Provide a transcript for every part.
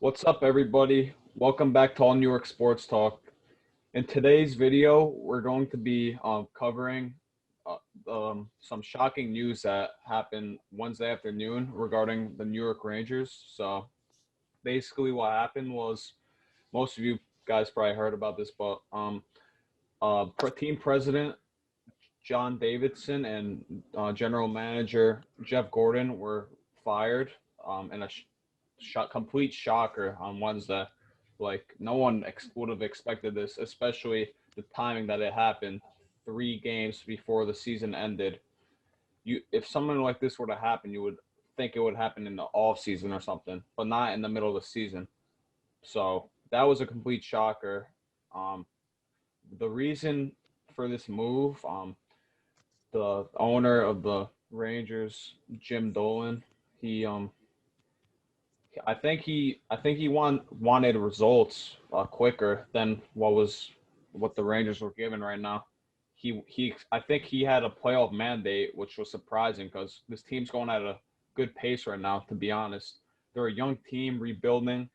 What's up, everybody? Welcome back to All New York Sports Talk. In today's video, we're going to be covering some shocking news that happened Wednesday afternoon regarding the New York Rangers. So basically, what happened was most of you guys probably heard about this, but team president John Davidson and general manager Jeff Gorton were fired in a complete shocker on Wednesday. Like no one would have expected this, especially the timing that it happened 3 games before the season ended. If something like this were to happen, you would think it would happen in the off season or something, but not in the middle of the season. So that was a complete shocker. Um, the reason for this move, the owner of the Rangers, Jim Dolan, he I think he wanted results quicker than what the Rangers were given right now. He I think he had a playoff mandate, which was surprising because this team's going at a good pace right now. To be honest, they're a young team rebuilding.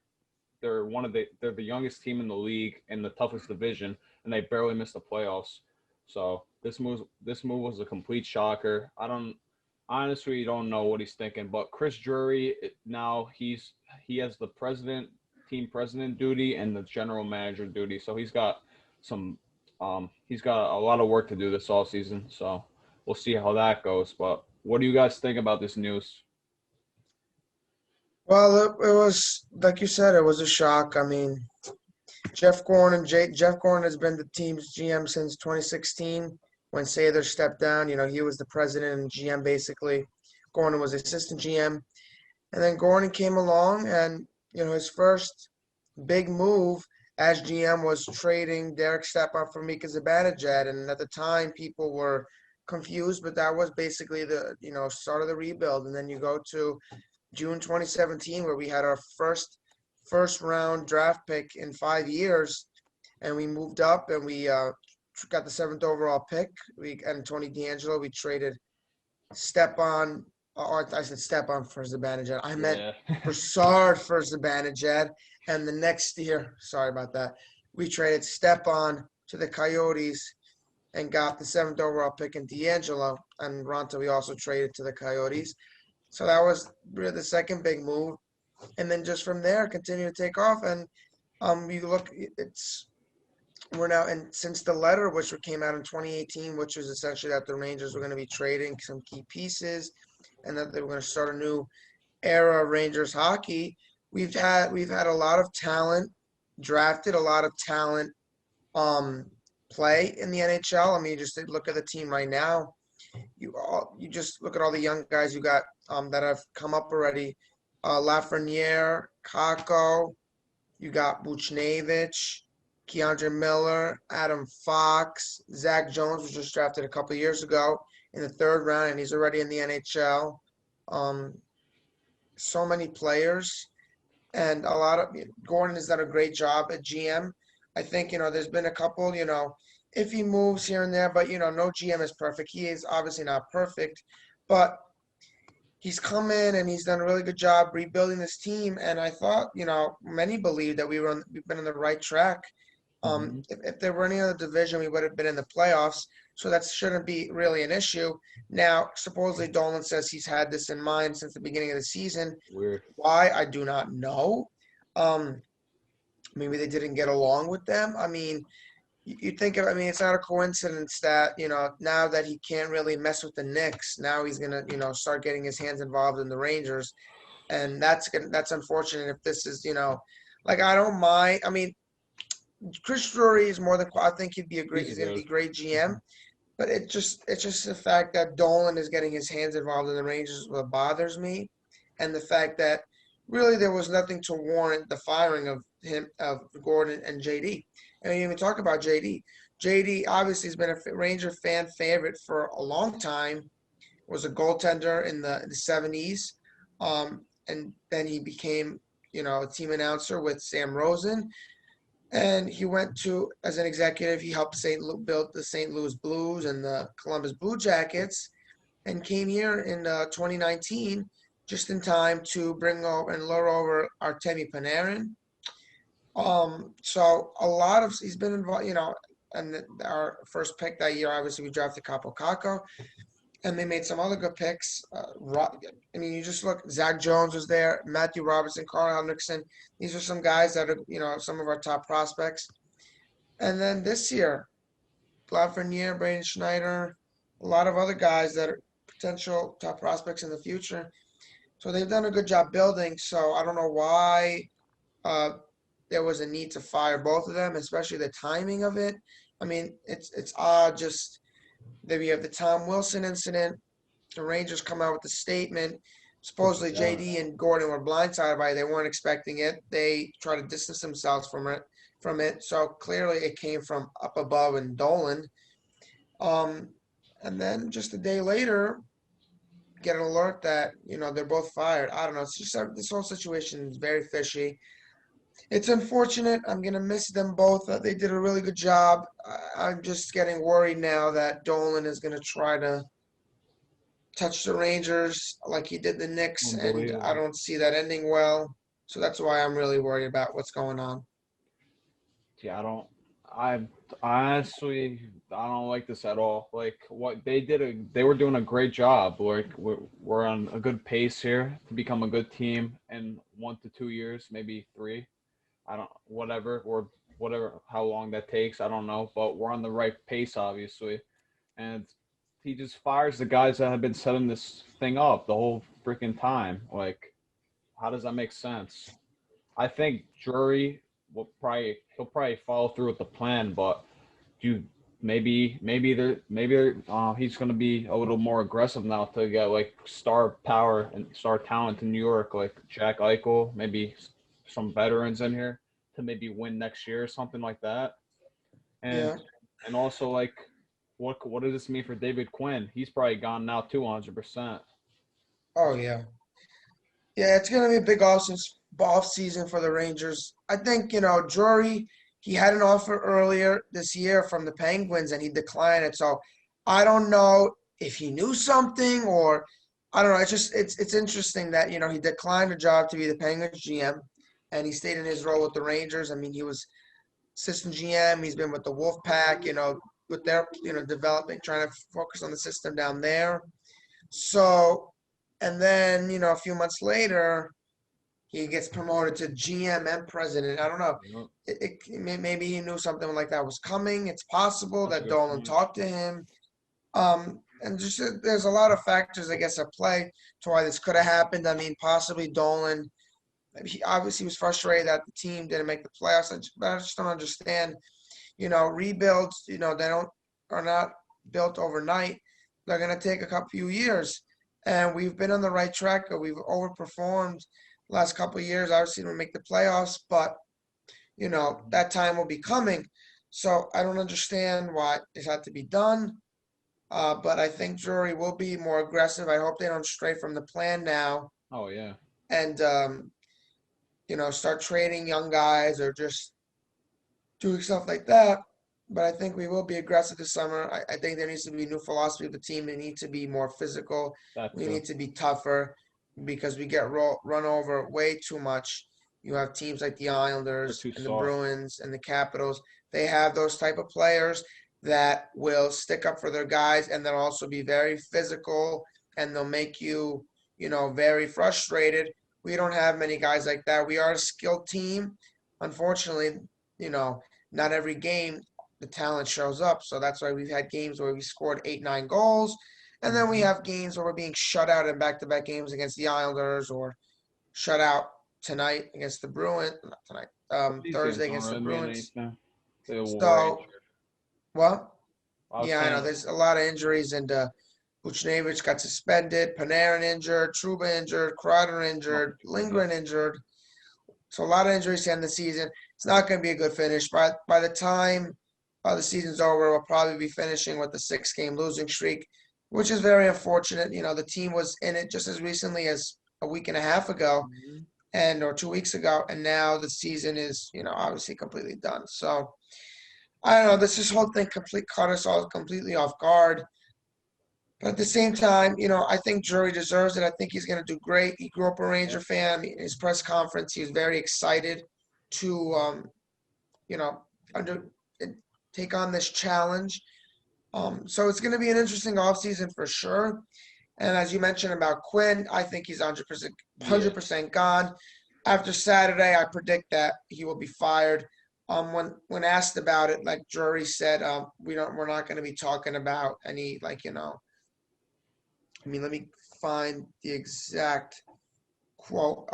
They're the youngest team in the league in the toughest division, and they barely missed the playoffs. So this move was a complete shocker. I don't honestly don't know what he's thinking, but Chris Drury now he has the team president duty and the general manager duty. So some he's got a lot of work to do this all season. So we'll see how that goes. But what do you guys think about this news? Well, it was like you said, it was a shock. I mean, Jeff Gordon has been the team's GM since 2016 when Sather stepped down. He was the president and GM basically. Gordon was assistant GM, and then Gordon came along, and his first big move as GM was trading Derek Stepan for Mika Zibanejad, and at the time people were confused, but that was basically the start of the rebuild. And then you go to June 2017, where we had our first round draft pick in 5 years, and we moved up and we got the seventh overall pick. And Tony D'Angelo. We traded Stepan, or I said Stepan for Zibanejad. I meant Yeah. Broussard for Zibanejad. And the next year, sorry about that, we traded Stepan to the Coyotes and got the seventh overall pick in D'Angelo. And Ronta, we also traded to the Coyotes. So that was really the second big move, and then just from there, continue to take off. And you look, we're now, and since the letter which came out in 2018, which was essentially that the Rangers were going to be trading some key pieces, and that they were going to start a new era of Rangers hockey. We've had a lot of talent drafted, a lot of talent play in the NHL. I mean, just look at the team right now. You just look at all the young guys you got that have come up already. Lafreniere, Kako, you got Buchnevich, Keandre Miller, Adam Fox, Zach Jones was just drafted a couple of years ago in the third round, and he's already in the NHL. Um, so many players, and a lot of Gordon has done a great job at GM. I think there's been a couple if he moves here and there, but no GM is perfect. He is obviously not perfect, but he's come in and he's done a really good job rebuilding this team. And I thought, many believe that we've been on the right track. Hmm. If there were any other division, we would have been in the playoffs. So that shouldn't be really an issue. Now, supposedly Dolan says he's had this in mind since the beginning of the season. Weird. Why? I do not know. Um, Maybe they didn't get along with them. I mean, you think of, I mean, it's not a coincidence that, now that he can't really mess with the Knicks, now he's going to, start getting his hands involved in the Rangers. And that's unfortunate if this is, like, I don't mind. I mean, Chris Drury is more than, I think He's he's going to good. be a great GM, Mhm. but it's just the fact that Dolan is getting his hands involved in the Rangers what bothers me. And the fact that really there was nothing to warrant the firing of Gordon and JD. And we didn't even talk about JD. JD obviously has been a Ranger fan favorite for a long time. Was a goaltender in the 70s, and then he became a team announcer with Sam Rosen. And he went to, as an executive, he helped build the St. Louis Blues and the Columbus Blue Jackets, and came here in 2019 just in time to bring over and lure over Artemi Panarin. So a lot of he's been involved, and our first pick that year, obviously we drafted Capo Caco, and they made some other good picks. I mean, you just look, Zach Jones was there, Matthew Robertson, Carl Hendrickson. These are some guys that are, some of our top prospects. And then this year, Lafreniere, Braden Schneider, a lot of other guys that are potential top prospects in the future. So they've done a good job building. So I don't know why uh, there was a need to fire both of them, especially the timing of it. I mean, it's odd. Just that we have the Tom Wilson incident. The Rangers come out with a statement. Supposedly Yeah, JD and Gorton were blindsided by it. They weren't expecting it. They try to distance themselves from it. So clearly it came from up above in Dolan. Um, and then just a day later, get an alert that they're both fired. I don't know. It's just this whole situation is very fishy. It's unfortunate. I'm gonna miss them both. They did a really good job. I'm just getting worried now that Dolan is gonna try to touch the Rangers like he did the Knicks, and I unbelievable. don't see that ending well. So that's why I'm really worried about what's going on. Yeah, I don't. I honestly, I don't like this at all. Like what they did, they were doing a great job. Like we're on a good pace here to become a good team in 1 to 2 years, maybe three. I don't, whatever, or whatever, how long that takes. I don't know, but we're on the right pace, obviously. And he just fires the guys that have been setting this thing up the whole freaking time. Like, how does that make sense? I think Drury will probably he'll probably follow through with the plan, but you maybe he's gonna be a little more aggressive now to get like star power and star talent in New York, like Jack Eichel, maybe some veterans in here to maybe win next year or something like that. And Yeah. also like what does this mean for David Quinn? He's probably gone now 200%. Oh yeah. Yeah, it's gonna be a big off season for the Rangers. I think Drury. He had an offer earlier this year from the Penguins, and he declined it. So I don't know if he knew something, or I don't know. It's interesting that he declined a job to be the Penguins GM, and he stayed in his role with the Rangers. I mean, he was assistant GM. He's been with the Wolfpack. With their development, trying to focus on the system down there. So, and then a few months later he gets promoted to GM and president. I don't know. You Maybe he knew something like that was coming. It's possible that's a that good Dolan point. talked to him. And just there's a lot of factors, I guess, at play to why this could have happened. I mean, possibly Dolan. He obviously was frustrated that the team didn't make the playoffs. But I just don't understand. Rebuilds. They don't are not built overnight. They're going to take a couple few years, and we've been on the right track. We've overperformed last couple of years. Obviously, we make the playoffs, but that time will be coming. So I don't understand why it had to be done. But I think Drury will be more aggressive. I hope they don't stray from the plan now Oh yeah. and start trading young guys or just doing stuff like that. But I think we will be aggressive this summer. I think there needs to be a new philosophy of the team. They need to be more physical. That We too. need to be tougher because we get run over way too much. You have teams like the They're Islanders too and the soft. Bruins and the Capitals. They have those type of players that will stick up for their guys and they'll also be very physical and they'll make you, very frustrated. We don't have many guys like that. We are a skilled team. Unfortunately, you know, not every game the talent shows up. So that's why we've had games where we scored 8, 9 goals. And then we Hmm. have games where we're being shut out in back to back games against the Islanders or shut out tonight against the Bruins. Not tonight, But these games Thursday don't against the really mean Bruins. anything. They were So, injured. well, I was yeah, I know saying, there's a lot of injuries and Buchnevich got suspended, Panarin injured, Truba injured, Kreider nothing injured, too bad. Lindgren injured. So a lot of injuries to end the season. It's not going to be a good finish. By the time the season's over, we'll probably be finishing with a 6 game losing streak, which is very unfortunate. The team was in it just as recently as a week and a half ago, Hmm. and or 2 weeks ago, and now the season is obviously completely done. So I don't know. This whole thing caught us all completely off guard. But at the same time, I think Drury deserves it. I think he's going to do great. He grew up a Ranger fan. In his press conference, he was very excited to, you know, under take on this challenge. So it's going to be an interesting offseason for sure. And as you mentioned about Quinn, I think he's 100%, Yeah. 100% gone. After Saturday, I predict that he will be fired. When asked about it, like Drury said, we're not going to be talking about any let me find the exact quote.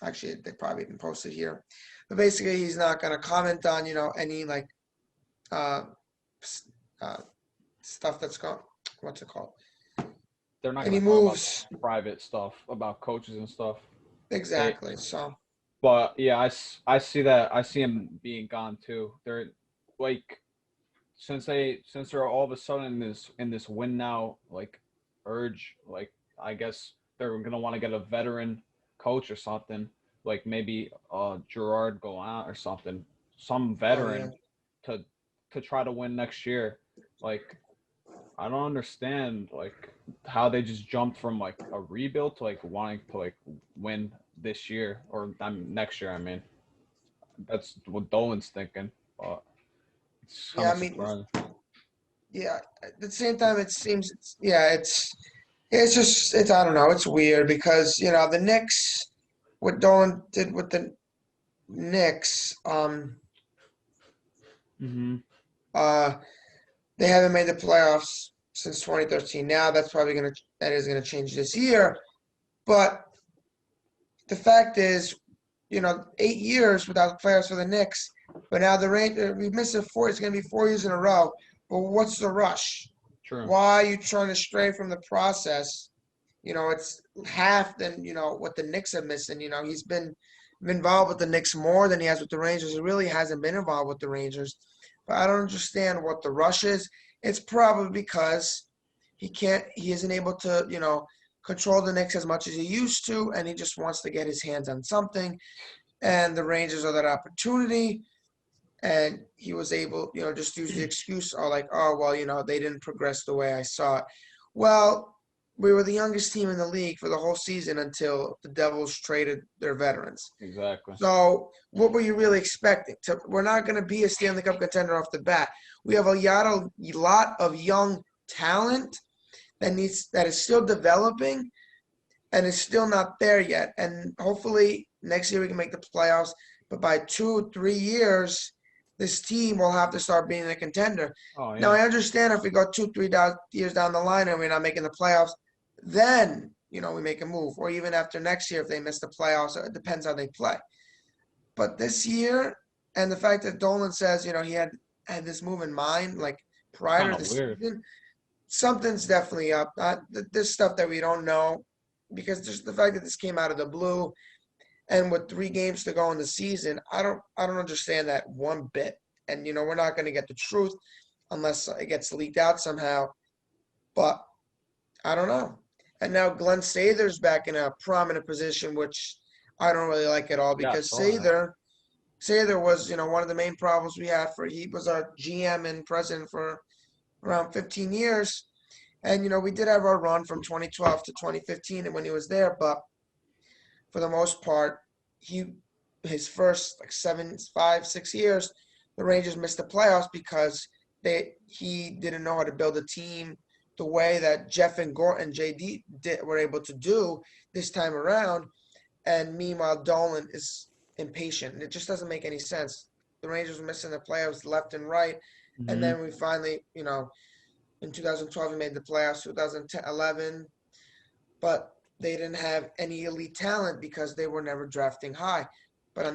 Actually, they probably didn't post it here, but basically, he's not going to comment on any uh, uh, stuff that's going. What's it called? They're not Any going to talk about moves? private stuff about coaches and stuff. They, Exactly. So but yeah, I see that. I see him being gone too. They're like since they're all of a sudden in this win now like urge. Like I guess they're gonna want to get a veteran coach or something. Like maybe Gerard go out or something. Some oh yeah. veteran to try to win next year. Like I don't understand like how they just jumped from like a rebuild to like wanting to like win this year or next year. I mean, that's what Dolan's thinking. But it's kind Yeah, of I mean, surprising. yeah. At the same time, it seems it's just it's I don't know. It's weird because the Knicks, what Dolan did with the Knicks, Mm-hmm. uh, they haven't made the playoffs since 2013. Now that is gonna change this year. But the fact is, 8 years without the playoffs for the Knicks. But now the Rangers, we missed it four. It's gonna be 4 years in a row. But what's the rush? True. Why are you trying to stray from the process? It's half than what the Knicks are missing. He's been involved with the Knicks more than he has with the Rangers. He really hasn't been involved with the Rangers. But I don't understand what the rush is. It's probably because he isn't able to, control the Knicks as much as he used to, and he just wants to get his hands on something. And the Rangers are that opportunity. And he was able, just use the excuse, or like, oh, well, they didn't progress the way I saw it. Well, we were the youngest team in the league for the whole season until the Devils traded their veterans. Exactly. So what were you really expecting? We're not going to be a Stanley Cup contender off the bat. We have a lot of young talent that is still developing and is still not there yet. And hopefully next year we can make the playoffs. But by 2 3 years, this team will have to start being a contender. Oh Now yeah. I understand if we go 2 3 years down the line and we're not making the playoffs, then we make a move. Or even after next year if they miss the playoffs, it depends how they play. But this year, and the fact that Dolan says he had this move in mind, like It's prior kind to of the weird. season, something's definitely up. This stuff that we don't know, because just the fact that this came out of the blue, and with 3 games to go in the season, I don't understand that one bit. And we're not going to get the truth unless it gets leaked out somehow. But I don't know. And now Glenn Sather's back in a prominent position, which I don't really like at all Yeah, I because saw that. Sather was one of the main problems we had he was our GM and president for around 15 years. And we did have our run from 2012 to 2015 and when he was there, but for the most part, he his first like 5 6 years, the Rangers missed the playoffs because he didn't know how to build a team the way that Jeff and Gorton JD were able to do this time around. And meanwhile, Dolan is impatient, and it just doesn't make any sense. The Rangers were missing the playoffs left and right, and Mm-hmm. then we finally, in 2012 we made the playoffs, 2011, but they didn't have any elite talent because they were never drafting high. But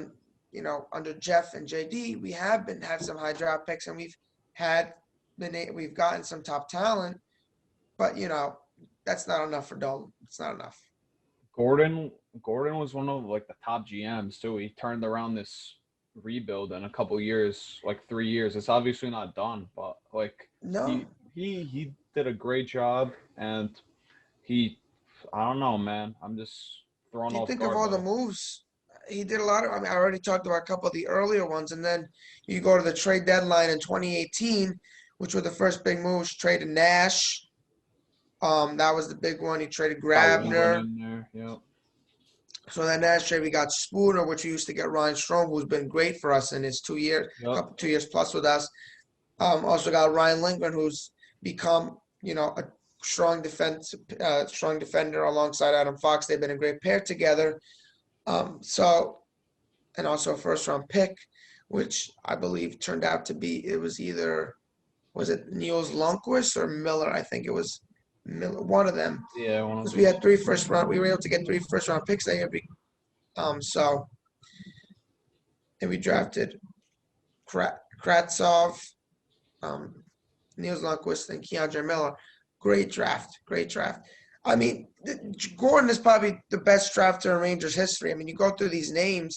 under Jeff and JD, we have some high draft picks, and had we've gotten some top talent, but that's not enough for Dolan. It's not enough. Gordon Gordon was one of like the top GMs too. He turned around this rebuild in a couple years, like 3 years. It's obviously not done, but like No. he did a great job, and he I don't know, man. I'm just thrown Do you off think of guard all by the it. moves? He did a lot of. I mean, I already talked about a couple of the earlier ones, and then you go to the trade deadline in 2018, which were the first big moves. Traded Nash, That was the big one. He traded Got Windland Grabner. in there. Yep. So then next trade we got Spooner, which we used to get Ryan Strome, who's been great for us in his 2 years, Yep. 2 years plus with us. Also got Ryan Lindgren, who's become, a strong defender alongside Adam Fox. They've been a great pair together. And also a first round pick, which I believe turned out to be, was it Niels Lundqvist or Miller? I think it was Miller, one of them. Yeah. One of Because those. we had we were able to get 3 first round picks that year. And we drafted Kratsov, Niels Lundqvist, and Keandre Miller. Great draft. I mean, Gorton is probably the best drafter in Rangers history. I mean, you go through these names.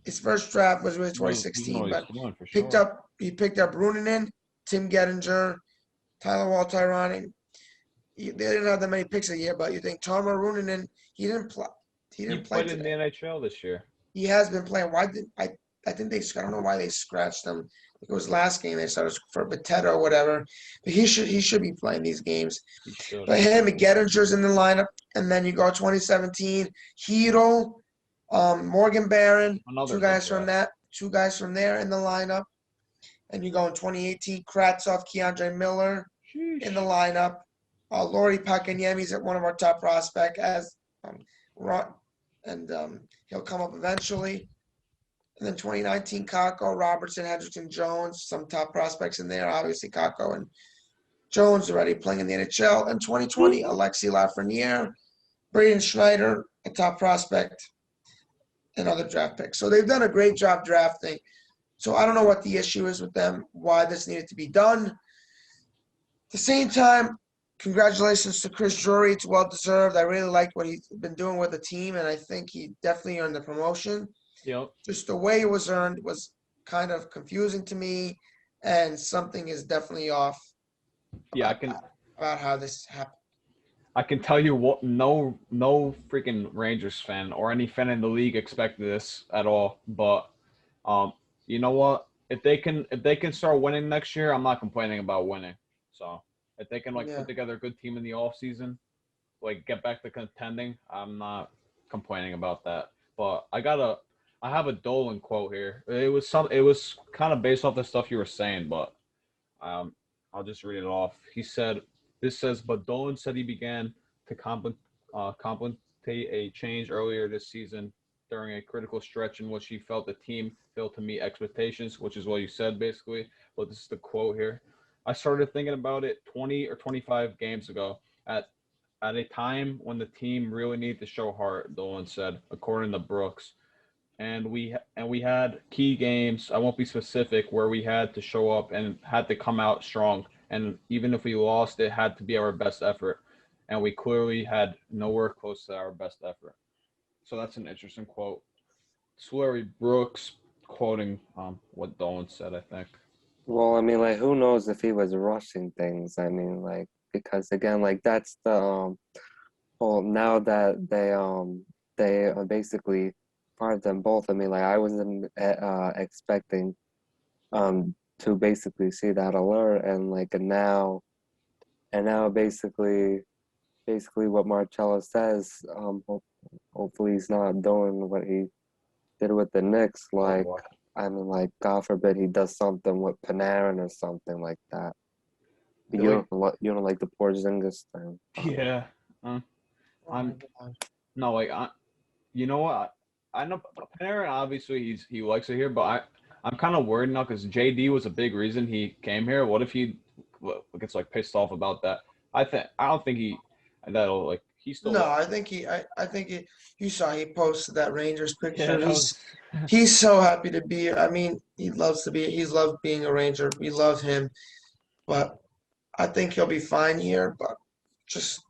His first draft was really 2016, but he picked up Runanen, Tim Gettinger, Tyler Waltyrani. They didn't have that many picks a year, but you think Tarmo Runanen, he didn't play. He played in the NHL this year. He has been playing. Why did I think I don't know why they scratched him. It was last game they started for Batetta or whatever. But he should be playing these games. He should. But him and Gettinger's in the lineup, and then you go 2017, Hedel, Morgan Barron, two guys from there in the lineup. And you go in 2018, Kratsov, Keandre Miller in the lineup. Laurie Pakanyemi's at one of our top prospects he'll come up eventually. And then 2019, Kakko, Robertson, Hendrickson, Jones, some top prospects in there. Obviously, Kakko and Jones already playing in the NHL. And 2020, Alexi Lafreniere, Braden Schneider, a top prospect, and other draft picks. So they've done a great job drafting. So I don't know what the issue is with them, why this needed to be done. At the same time, congratulations to Chris Drury. It's well-deserved. I really like what he's been doing with the team, and I think he definitely earned the promotion. Yep. Just the way it was earned was kind of confusing to me, and something is definitely off. Yeah, about how this happened. I can tell you what, no freaking Rangers fan or any fan in the league expected this at all. But you know what? If they can start winning next year, I'm not complaining about winning. So if they can put together a good team in the offseason, get back to contending, I'm not complaining about that. But I have a Dolan quote here. It was kind of based off the stuff you were saying, but I'll just read it off. He said, but Dolan said he began to contemplate a change earlier this season during a critical stretch in which he felt the team failed to meet expectations, which is what you said basically. But this is the quote here. I started thinking about it 20 or 25 games ago at a time when the team really needed to show heart, Dolan said, according to Brooks. And we had key games, I won't be specific, where we had to show up and had to come out strong. And even if we lost, it had to be our best effort. And we clearly had nowhere close to our best effort. So that's an interesting quote. It's Larry Brooks quoting what Dolan said, I think. Well, I mean, who knows if he was rushing things? I mean, because again, that's the well, now that they basically fired them both. I mean, I wasn't expecting to basically see that alert, and now basically what Marcello says. Hopefully he's not doing what he did with the Knicks. I mean, God forbid he does something with Panarin or something like that. You don't like the Porzingis thing. Yeah. You know what? I know Panarin, obviously he likes it here, but I'm kind of worried now because JD was a big reason he came here. What if he gets pissed off about that? I don't think he still. No, I think you saw he posted that Rangers picture. Yeah, he's so happy to be. I mean, he's loved being a Ranger. We love him, but I think he'll be fine here. But just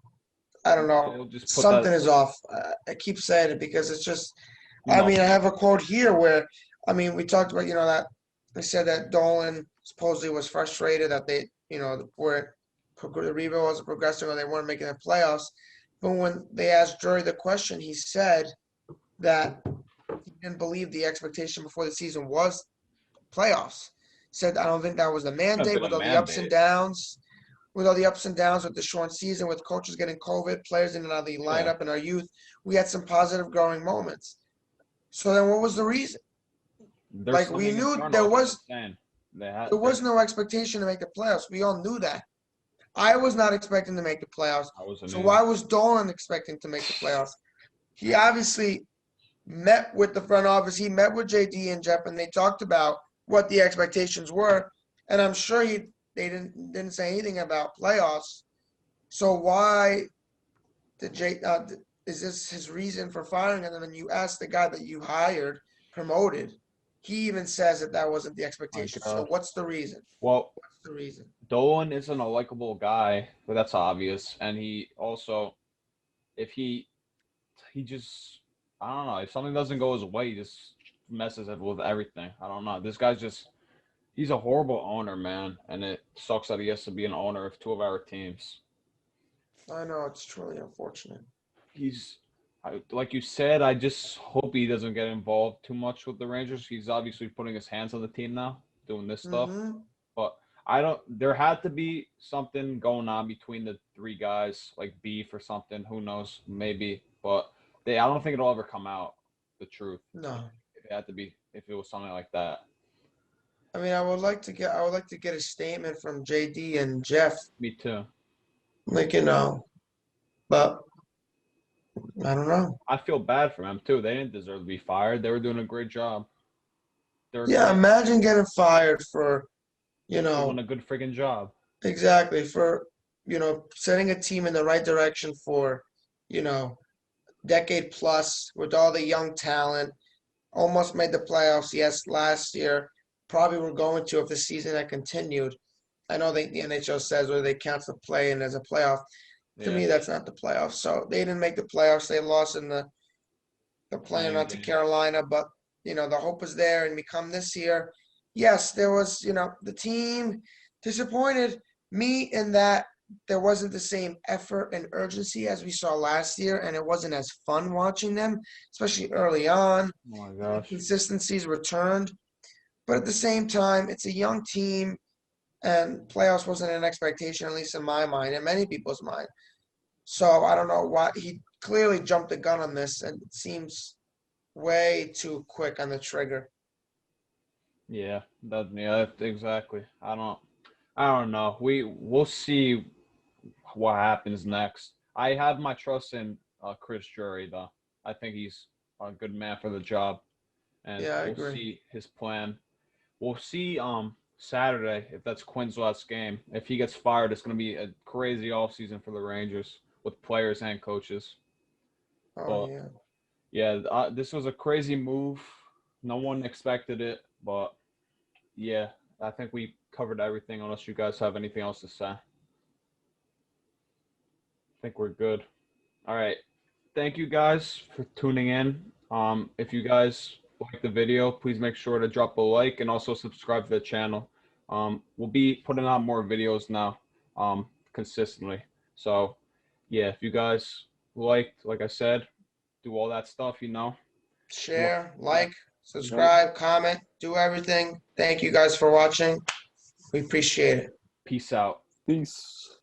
I don't know, something is off. I keep saying it because it's just. I mean, I have a quote here where, I mean, we talked about, that they said that Dolan supposedly was frustrated that they, where the rebuild wasn't progressing or they weren't making the playoffs. But when they asked Drury the question, he said that he didn't believe the expectation before the season was playoffs. Said, I don't think that was the mandate with all the ups and downs. with all the ups and downs with the short season, with coaches getting COVID, players in and out of the lineup, and our youth, we had some positive growing moments. So then, what was the reason? They're Like we swimming in knew turnovers. I'm saying. there was no expectation to make the playoffs. We all knew that. I was not expecting to make the playoffs. I wasn't So either. why was Dolan expecting to make the playoffs? He obviously met with the front office. He met with JD and Jeff, and they talked about what the expectations were. And I'm sure they didn't say anything about playoffs. So why did is this his reason for firing him? And then you ask the guy that you hired, promoted, he even says that wasn't the expectation. So what's the reason? Well, What's the reason? Dolan isn't a likable guy, but that's obvious. And he also, if he just, I don't know, if something doesn't go his way, he just messes it with everything. I don't know. This guy's just, he's a horrible owner, man. And it sucks that he has to be an owner of two of our teams. I know, it's truly unfortunate. Like you said, I just hope he doesn't get involved too much with the Rangers. He's obviously putting his hands on the team now, doing this stuff. But there had to be something going on between the three guys, like beef or something. Who knows? Maybe. But I don't think it'll ever come out, the truth. No. If it was something like that. I mean, I would like to get a statement from JD and Jeff. Me too. Like, but I don't know. I feel bad for them too. They didn't deserve to be fired. They were doing a great job. Yeah, imagine getting fired for, doing a good friggin' job. Exactly, for, setting a team in the right direction for, decade plus with all the young talent. Almost made the playoffs, yes, last year. Probably were going to if the season had continued. I know the NHL says whether they count the play-in as a playoff. To me, that's not the playoffs. So they didn't make the playoffs. They lost in the play-in out to Carolina, but the hope is there. And we come this year. Yes, there was, the team disappointed me in that there wasn't the same effort and urgency as we saw last year, and it wasn't as fun watching them, especially early on. Oh my gosh. Consistencies returned. But at the same time, it's a young team, and playoffs wasn't an expectation, at least in my mind and many people's mind. So I don't know why he clearly jumped the gun on this, and it seems way too quick on the trigger. Yeah, exactly. I don't know. We'll see what happens next. I have my trust in Chris Drury, though. I think he's a good man for the job, and we'll see his plan. We'll see Saturday if that's Quinn's last game. If he gets fired, it's going to be a crazy offseason for the Rangers with players and coaches. This was a crazy move. No one expected it, but yeah, I think we covered everything unless you guys have anything else to say. I think we're good. All right. Thank you guys for tuning in. If you guys like the video, please make sure to drop a like and also subscribe to the channel. We'll be putting out more videos now consistently. So, yeah, if you guys liked, like I said, do all that stuff, Share, like, subscribe, comment, do everything. Thank you guys for watching. We appreciate it. Peace out. Peace.